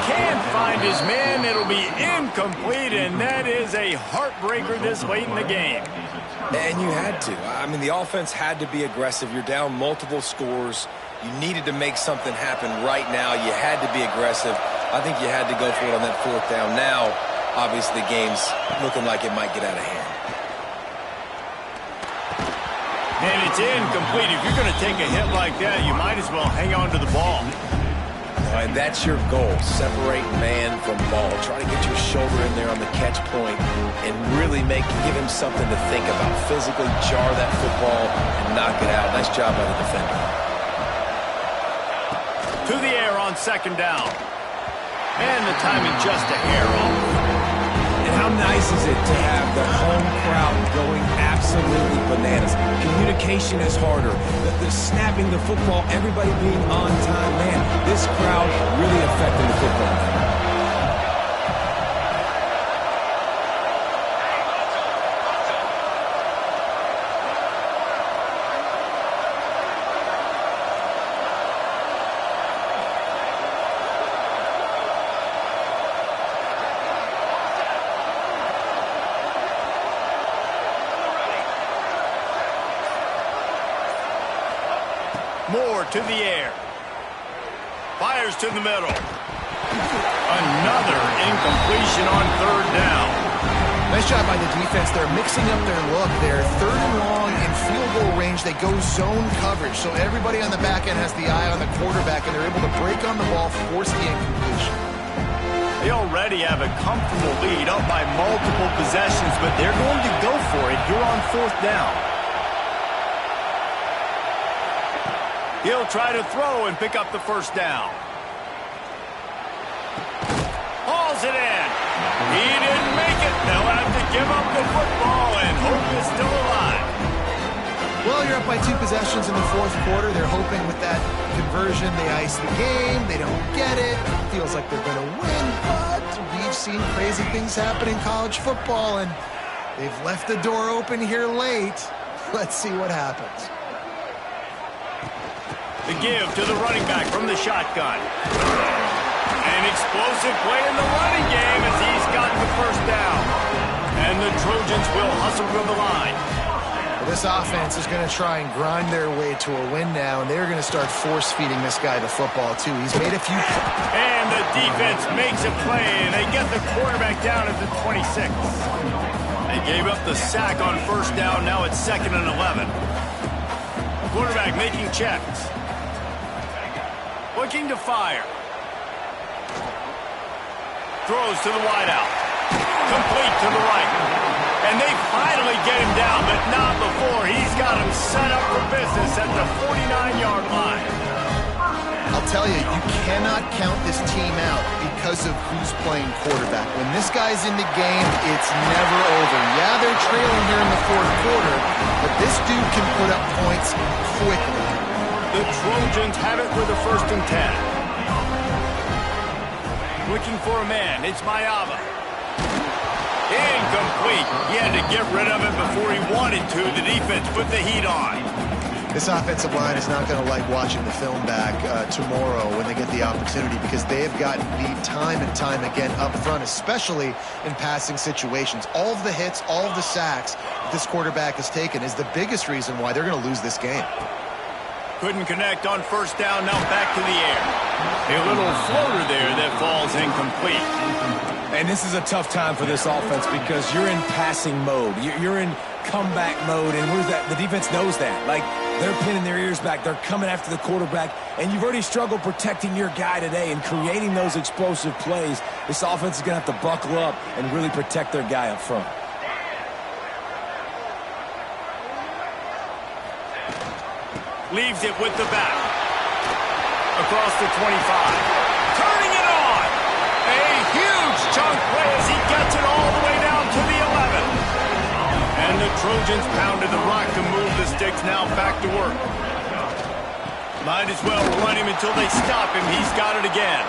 Can't find his man. It'll be incomplete, and that is a heartbreaker this late in the game. And you had to. I mean, the offense had to be aggressive. You're down multiple scores. You needed to make something happen right now. You had to be aggressive. I think you had to go for it on that 4th down. Now, obviously, the game's looking like it might get out of hand. And it's incomplete. If you're going to take a hit like that, you might as well hang on to the ball. And that's your goal. Separate man from ball. Try to get your shoulder in there on the catch point and really give him something to think about. Physically jar that football and knock it out. Nice job by the defender. To the air on 2nd down. And the timing just a hair off. And how nice is it to have the home crowd going absolutely bananas? Communication is harder. The snapping the football, everybody being on time. Man, this crowd really affecting the football. More to the air. Fires to the middle. Another incompletion on third down. Nice job by the defense. They're mixing up their look. They're third and long in field goal range. They go zone coverage. So everybody on the back end has the eye on the quarterback, and they're able to break on the ball, force the incompletion. They already have a comfortable lead up by multiple possessions, but they're going to go for it. You're on fourth down. He'll try to throw and pick up the first down. Hauls it in. He didn't make it. They'll have to give up the football, and hope is still alive. Well, you're up by 2 possessions in the fourth quarter. They're hoping with that conversion they ice the game. They don't get it. Feels like they're going to win, but we've seen crazy things happen in college football, and they've left the door open here late. Let's see what happens. The give to the running back from the shotgun. An explosive play in the running game as he's got the first down. And the Trojans will hustle to the line. Well, this offense is going to try and grind their way to a win now, and they're going to start force-feeding this guy the football, too. He's made a few... And the defense makes a play, and they get the quarterback down at the 26. They gave up the sack on first down. Now it's 2nd and 11. Quarterback making checks. Looking to fire. Throws to the wideout. Complete to the right. And they finally get him down, but not before. He's got him set up for business at the 49-yard line. I'll tell you, you cannot count this team out because of who's playing quarterback. When this guy's in the game, it's never over. Yeah, they're trailing here in the fourth quarter, but this dude can put up points quickly. The Trojans have it with a 1st and 10. Looking for a man. It's Mayava. Incomplete. He had to get rid of it before he wanted to. The defense put the heat on. This offensive line is not going to like watching the film back tomorrow when they get the opportunity, because they have gotten beat time and time again up front, especially in passing situations. All of the hits, all of the sacks that this quarterback has taken is the biggest reason why they're going to lose this game. Couldn't connect on first down. Now back to the air. A little floater there that falls incomplete. And this is a tough time for this offense because you're in passing mode. You're in comeback mode, and the defense knows that. Like, they're pinning their ears back. They're coming after the quarterback, and you've already struggled protecting your guy today and creating those explosive plays. This offense is going to have to buckle up and really protect their guy up front. Leaves it with the back. Across the 25. Turning it on. A huge chunk play as he gets it all the way down to the 11. And the Trojans pounded the rock to move the sticks. Now back to work. Might as well run him until they stop him. He's got it again.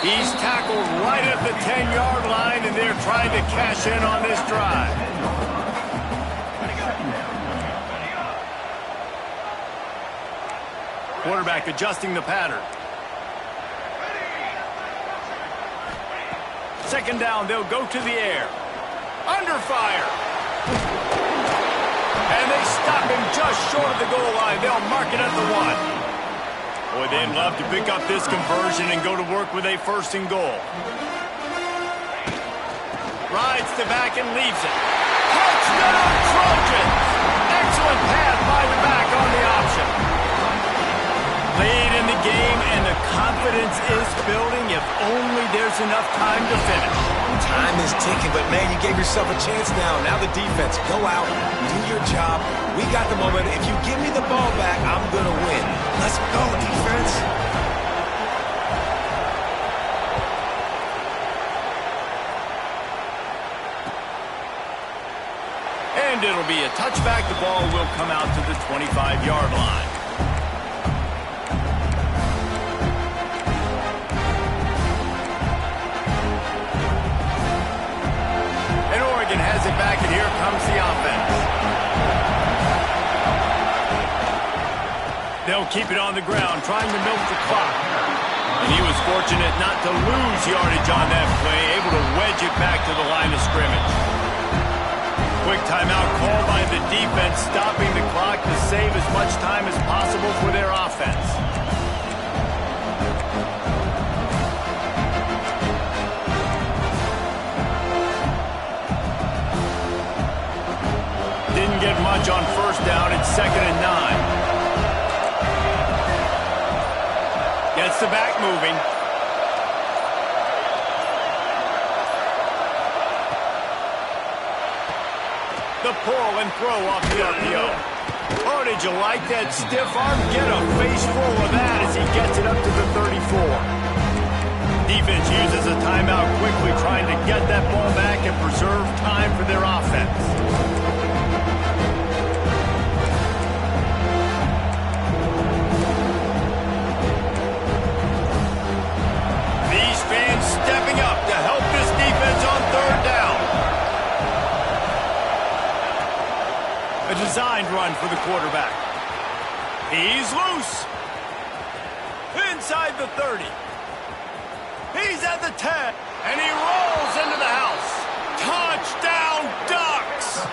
He's tackled right at the 10-yard line, and they're trying to cash in on this drive. Quarterback adjusting the pattern. 2nd down, they'll go to the air. Under fire. And they stop him just short of the goal line. They'll mark it at the 1. Boy, they'd love to pick up this conversion and go to work with a 1st and goal. Rides to back and leaves it. Touchdown, Trojans! Excellent pass by the back on the option. Late in the game, and the confidence is building if only there's enough time to finish. Time is ticking, but man, you gave yourself a chance now. Now the defense, go out, do your job. We got the moment. If you give me the ball back, I'm going to win. Let's go, defense. And it'll be a touchback. The ball will come out to the 25-yard line. Has it back, and here comes the offense. They'll keep it on the ground, trying to milk the clock. And he was fortunate not to lose yardage on that play, able to wedge it back to the line of scrimmage. Quick timeout called by the defense, stopping the clock to save as much time as possible for their offense. offense. Didn't get much on first down. It's 2nd and 9. Gets the back moving. The pull and throw off the RPO. Oh, did you like that stiff arm? Get a face full of that as he gets it up to the 34. Defense uses a timeout quickly, trying to get that ball back and preserve time for their offense. These fans stepping up to help this defense on 3rd down. A designed run for the quarterback. He's loose. Inside the 30. He's at the 10. And he rolls into the house. Touchdown, Ducks!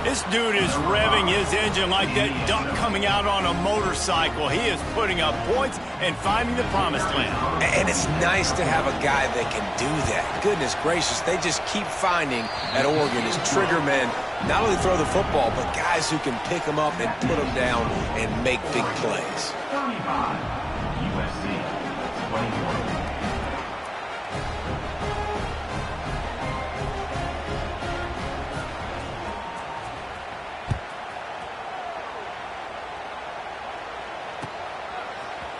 This dude is revving his engine like that duck coming out on a motorcycle. He is putting up points and finding the promised land. And it's nice to have a guy that can do that. Goodness gracious, they just keep finding at Oregon is trigger men. Not only throw the football, but guys who can pick them up and put them down and make big plays. 35, USC, 24.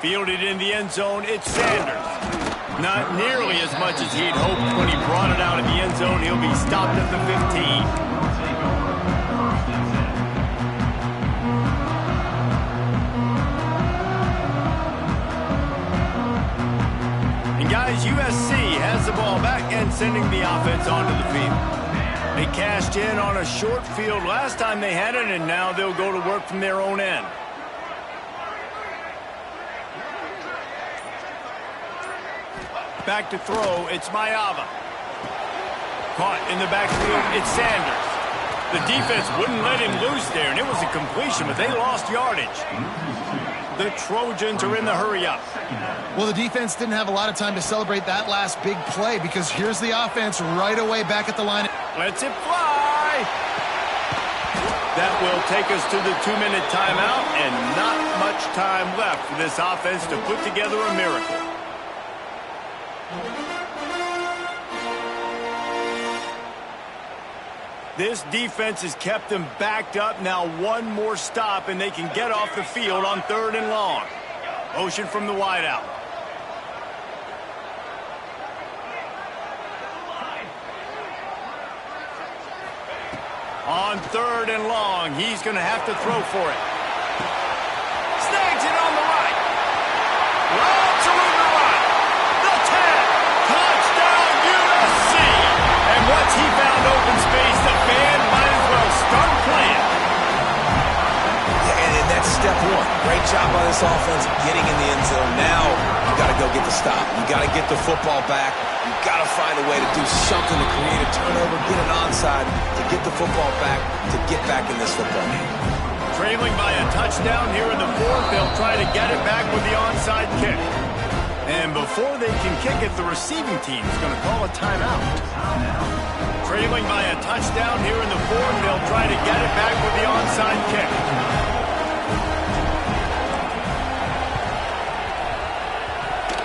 Fielded in the end zone, it's Sanders. Not nearly as much as he'd hoped when he brought it out of the end zone. He'll be stopped at the 15. And guys, USC has the ball back and sending the offense onto the field. They cashed in on a short field last time they had it, and now they'll go to work from their own end. Back to throw, it's Mayava. Caught in the backfield, it's Sanders. The defense wouldn't let him loose there, and it was a completion, but they lost yardage. The Trojans are in the hurry-up. Well, the defense didn't have a lot of time to celebrate that last big play because here's the offense right away back at the line. Lets it fly. That will take us to the 2-minute timeout, and not much time left for this offense to put together a miracle. This defense has kept them backed up. Now one more stop, and they can get off the field on 3rd and long. Motion from the wideout. On 3rd and long, he's going to have to throw for it. Snags it on the right. Lots of room to run. The 10. Touchdown, USC. And once he found open space, the fan might as well start playing. Yeah, and that's step one. Great job by this offense getting in the end zone. Now you got to go get the stop. You got to get the football back. You got to find a way to do something to create a turnover, get an onside, to get the football back, to get back in this football game. Trailing by a touchdown here in the 4th, they'll try to get it back with the onside kick. And before they can kick it, the receiving team is going to call a timeout. Trailing by a touchdown here in the 4th, they'll try to get it back with the onside kick.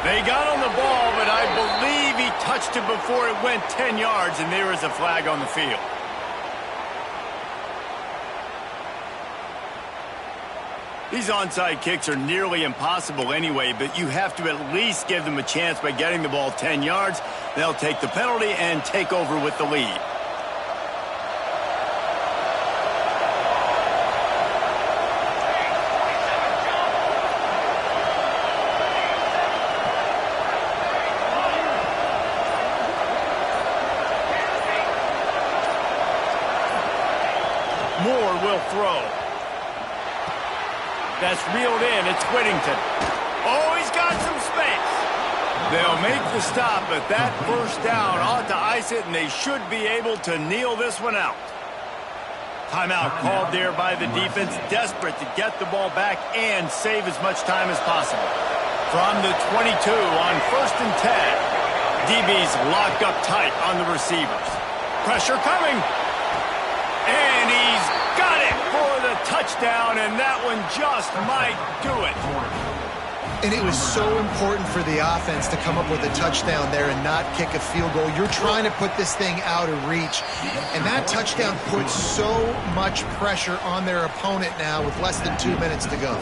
They got on the ball, but I believe he touched it before it went 10 yards, and there is a flag on the field. These onside kicks are nearly impossible anyway, but you have to at least give them a chance by getting the ball 10 yards. They'll take the penalty and take over with the lead. Moore will throw. That's reeled in. It's Whittington. Oh, he's got some space. They'll make the stop, but that first down ought to ice it, and they should be able to kneel this one out. Timeout called there by the defense, desperate to get the ball back and save as much time as possible. From the 22 on 1st and 10. DB's locked up tight on the receivers. Pressure coming. And he's got it for the touchdown, and that one just might do it. And it was so important for the offense to come up with a touchdown there and not kick a field goal. You're trying to put this thing out of reach, and that touchdown puts so much pressure on their opponent now with less than 2 minutes to go.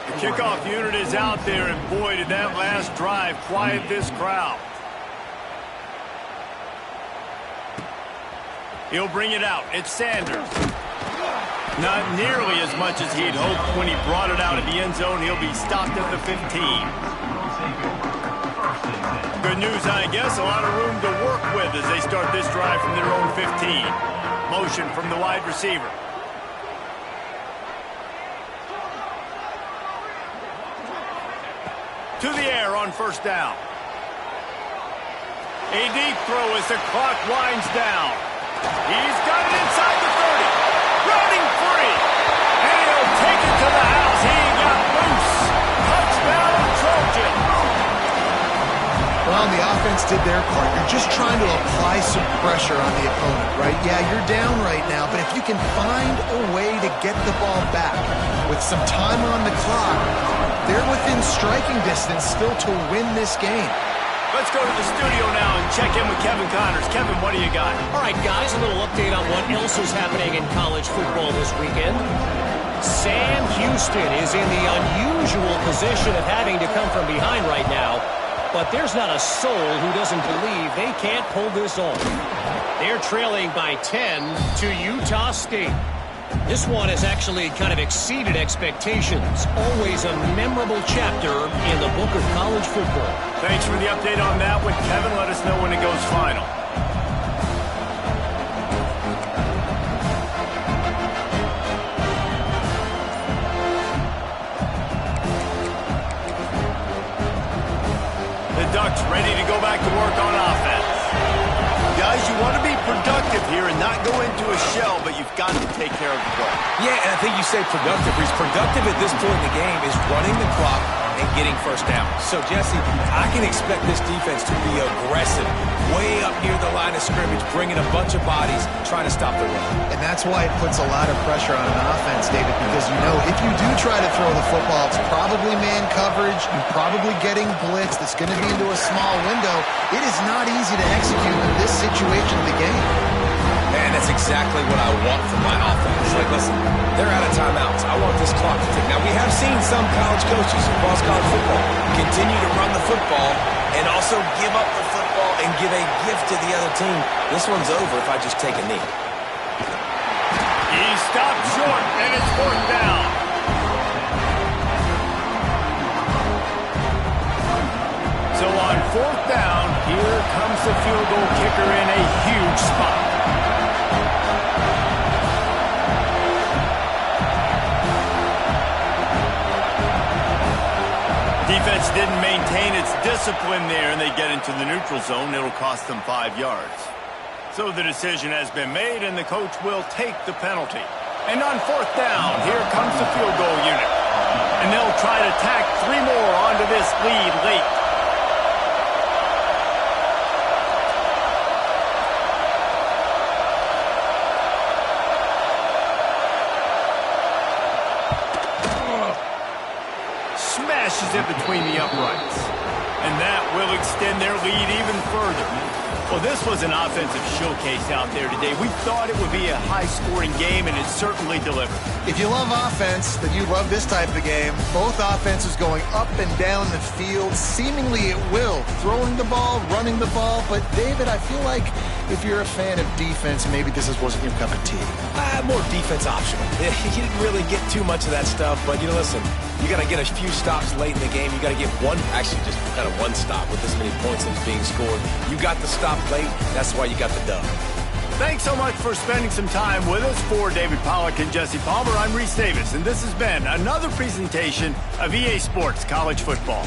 The kickoff unit is out there, and boy, did that last drive quiet this crowd. He'll bring it out. It's Sanders. Not nearly as much as he'd hoped when he brought it out of the end zone. He'll be stopped at the 15. Good news, I guess. A lot of room to work with as they start this drive from their own 15. Motion from the wide receiver. To the air on 1st down. A deep throw as the clock winds down. He's got it inside the 30. Running free. And he'll take it to the house. He got loose. Touchdown, Trojans. Well, the offense did their part. You're just trying to apply some pressure on the opponent, right? Yeah, you're down right now, but if you can find a way to get the ball back with some time on the clock, they're within striking distance still to win this game. Let's go to the studio now and check in with Kevin Connors. Kevin, what do you got? All right, guys, a little update on what else is happening in college football this weekend. Sam Houston is in the unusual position of having to come from behind right now, but there's not a soul who doesn't believe they can't pull this off. They're trailing by 10 to Utah State. This one has actually kind of exceeded expectations. Always a memorable chapter in the book of college football. Thanks for the update on that one, Kevin. Let us know when it goes final. The Ducks ready to go back to work on offense. Guys, you want to be productive here and not go into a shell, but you've got to take care of the ball. Yeah, and I think you say productive. He's productive at this point in the game is running the clock and getting 1st down. So, Jesse, I can expect this defense to be aggressive, way up near the line of scrimmage, bringing a bunch of bodies, trying to stop the run. And that's why it puts a lot of pressure on an offense, David, because you know if you do try to throw the football, it's probably man coverage, you're probably getting blitzed, it's going to be into a small window. It is not easy to execute in this situation of the game. And that's exactly what I want from my offense. Like, listen, they're out of timeouts. I want this clock to tick. Now, we have seen some college coaches across college football continue to run the football and also give up the football and give a gift to the other team. This one's over if I just take a knee. He stopped short, and it's 4th down. So on 4th down, here comes the field goal kicker in a huge spot. Defense didn't maintain its discipline there, and they get into the neutral zone. It'll cost them 5 yards. So the decision has been made, and the coach will take the penalty. And on 4th down, here comes the field goal unit. And they'll try to tack 3 more onto this lead late. Smashes it between the uprights. And that will extend their lead even further. Well, this was an offensive showcase out there today. We thought it would be a high-scoring game, and it certainly delivered. If you love offense, then you love this type of game. Both offenses going up and down the field, seemingly at will. Throwing the ball, running the ball. But, David, I feel like if you're a fan of defense, maybe this wasn't your cup of tea. More defense optional. You didn't really get too much of that stuff, but, listen, you got to get a few stops late in the game. You got to get actually just kind of one stop with this many points that's being scored. You got the stop late. That's why you got the dub. Thanks so much for spending some time with us. For David Pollack and Jesse Palmer, I'm Reese Davis, and this has been another presentation of EA Sports College Football.